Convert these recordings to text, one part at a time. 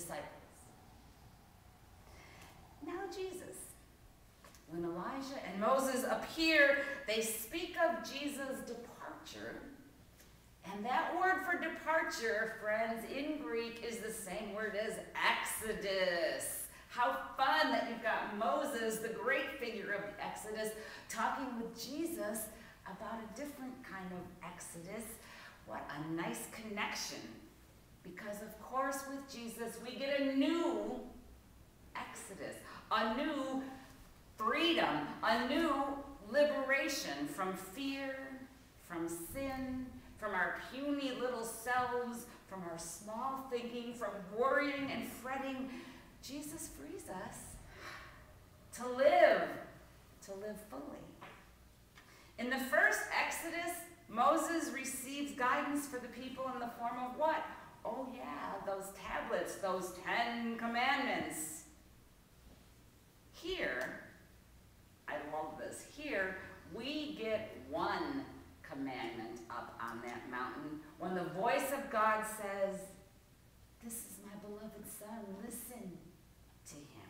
disciples. Now Jesus, when Elijah and Moses appear, they speak of Jesus' departure. And that word for departure, friends, in Greek is the same word as Exodus. How fun that you've got Moses, the great figure of the Exodus, talking with Jesus about a different kind of Exodus. What a nice connection. Because of course with Jesus we get a new Exodus, a new freedom, a new liberation from fear, from sin, from our puny little selves, from our small thinking, from worrying and fretting. Jesus frees us to live fully. In the first Exodus, Moses receives guidance for the people in the form of what? Oh yeah, those tablets, those 10 commandments. Here, I love this, here we get one commandment up on that mountain when the voice of God says, "This is my beloved son, listen to him."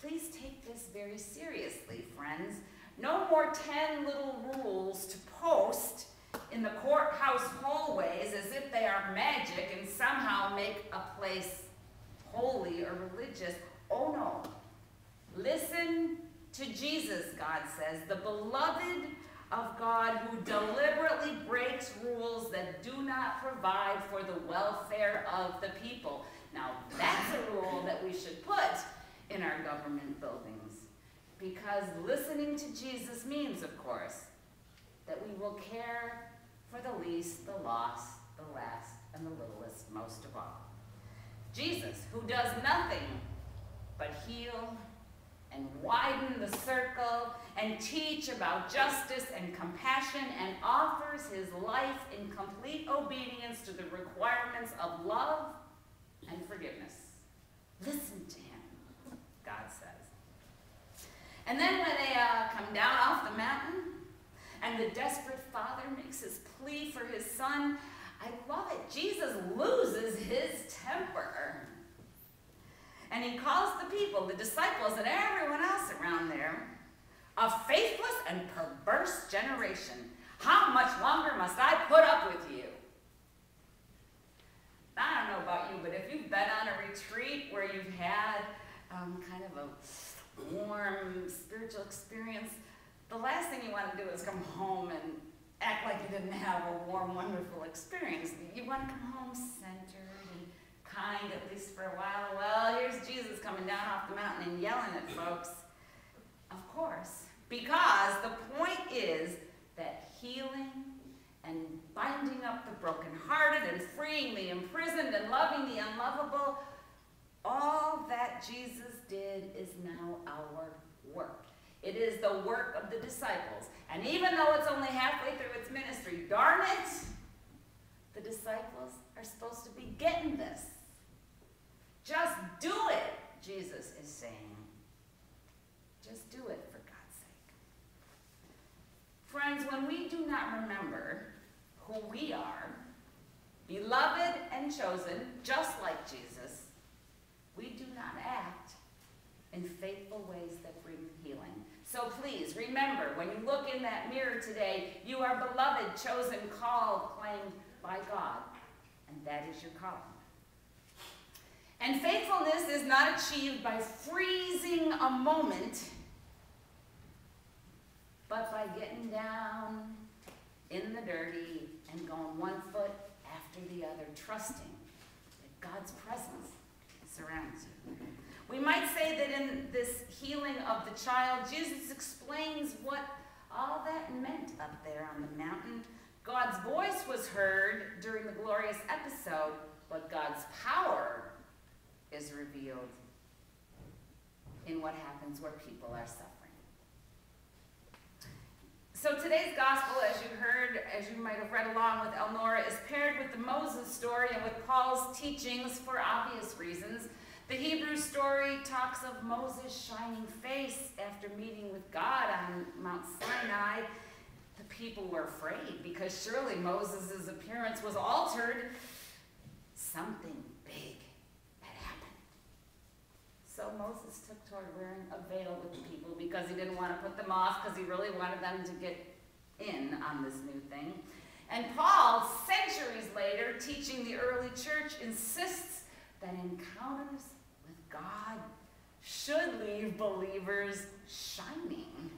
Please take this very seriously, friends. No more 10 little rules to post in the courthouse hallways as if they are magic and somehow make a place holy or religious. Oh no. Listen to Jesus, God says, the beloved of God who deliberately breaks rules that do not provide for the welfare of the people. Now, that's a rule that we should put in our government buildings, because listening to Jesus means, of course, that we will care for the least, the lost, the last, and the littlest most of all. Jesus, who does nothing but heal and widen the circle and teach about justice and compassion and offers his life in complete obedience to the requirements of love and forgiveness. Listen to him, God says. And then when they come down off the mountain and the desperate father makes his plea for his son, I love it. Jesus loses his temper. And he calls the people, the disciples, and everyone else around there, a faithless and perverse generation. How much longer must I put up with you? I don't know about you, but if you've been on a retreat where you've had kind of a warm spiritual experience, the last thing you want to do is come home and act like you didn't have a warm, wonderful experience. You want to come home centered and kind, at least for a while. Well, here's Jesus coming down off the mountain and yelling at folks. Of course, because the point is that healing and binding up the brokenhearted and freeing the imprisoned and loving the unlovable, all that Jesus did is now our work. It is the work of the disciples. And even though it's only halfway through its ministry, darn it, the disciples are supposed to be getting this. Just do it, Jesus is saying. Just do it for God's sake. Friends, when we do not remember who we are, beloved and chosen, just like Jesus, we do not act in faithful ways that bring healing. So please remember, when you look in that mirror today, you are beloved, chosen, called, claimed by God, and that is your calling. And faithfulness is not achieved by freezing a moment, but by getting down in the dirty and going one foot after the other, trusting that God's presence surrounds you. We might say that in this healing of the child, Jesus explains what all that meant up there on the mountain. God's voice was heard during the glorious episode, but God's power is revealed in what happens where people are suffering. So today's gospel, as you heard, as you might have read along with Elnora, is paired with the Moses story and with Paul's teachings for obvious reasons. The Hebrew story talks of Moses' shining face after meeting with God on Mount Sinai. The people were afraid because surely Moses' appearance was altered. Something big Moses took toward wearing a veil with the people because he didn't want to put them off, because he really wanted them to get in on this new thing. And Paul, centuries later, teaching the early church, insists that encounters with God should leave believers shining.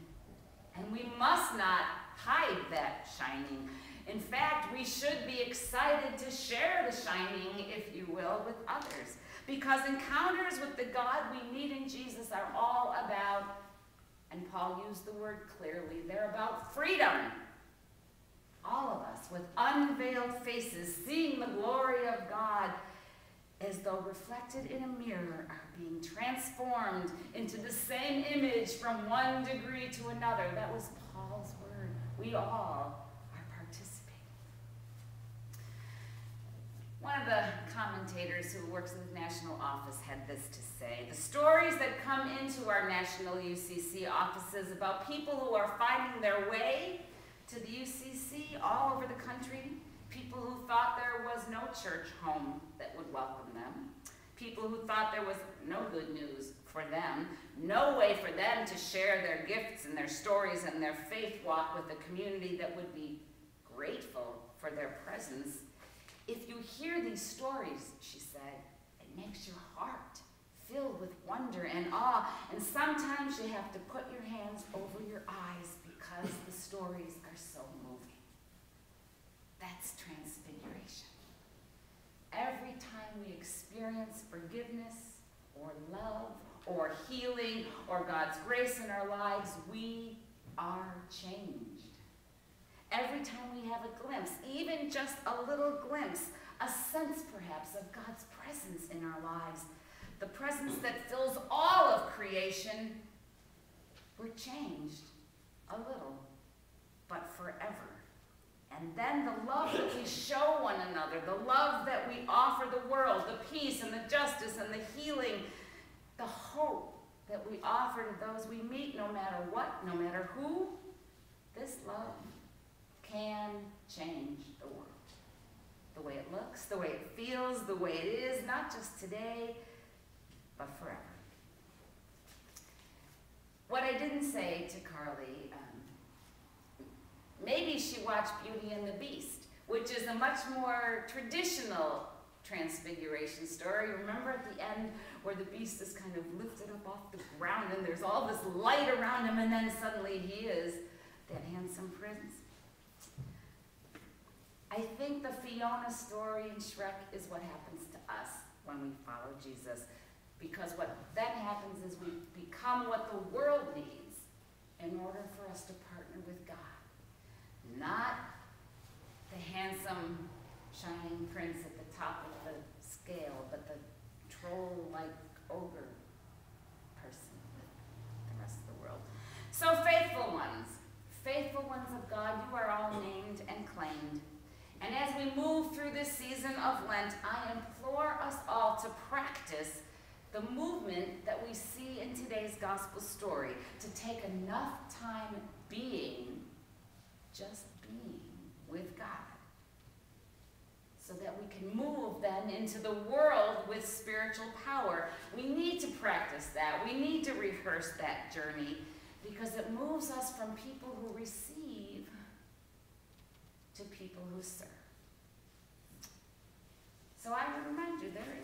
And we must not hide that shining. In fact, we should be excited to share the shining, if you will, with others. Because encounters with the God we meet in Jesus are all about, and Paul used the word clearly, they're about freedom. All of us with unveiled faces, seeing the glory of God as though reflected in a mirror, are being transformed into the same image from one degree to another. That was Paul's word. We all are participating. One of the commentators who works in the national office had this to say: the stories that come into our national UCC offices about people who are finding their way to the UCC all over the country, people who thought there was no church home that would welcome them, people who thought there was no good news for them, no way for them to share their gifts and their stories and their faith walk with a community that would be grateful for their presence. If you hear these stories, she said, it makes your heart filled with wonder and awe, and sometimes you have to put your hands over your eyes because the stories are so moving. That's transfiguration. Every time we experience forgiveness or love or healing or God's grace in our lives, we are changed. Every time we have a glimpse, even just a little glimpse, a sense perhaps of God's presence in our lives, the presence that fills all of creation, we're changed a little, but forever. And then the love that we show one another, the love that we offer the world, the peace and the justice and the healing, the hope that we offer to those we meet, no matter what, no matter who, this love can change the world. The way it looks, the way it feels, the way it is, not just today, but forever. What I didn't say to Carly, maybe she watched Beauty and the Beast, which is a much more traditional transfiguration story. Remember at the end where the beast is kind of lifted up off the ground and there's all this light around him, and then suddenly he is that handsome prince? I think the Fiona story in Shrek is what happens to us when we follow Jesus, because what then happens is we become what the world needs in order for us to partner with God. Not the handsome, shining prince at the top of the scale, but the troll-like ogre person with the rest of the world. So faithful ones of God, you are all named and claimed. And as we move through this season of Lent, I implore us all to practice the movement that we see in today's gospel story, to take enough time being, just being with God, so that we can move then into the world with spiritual power. We need to practice that. We need to rehearse that journey, because it moves us from people who receive to people who serve. So I would remind you, there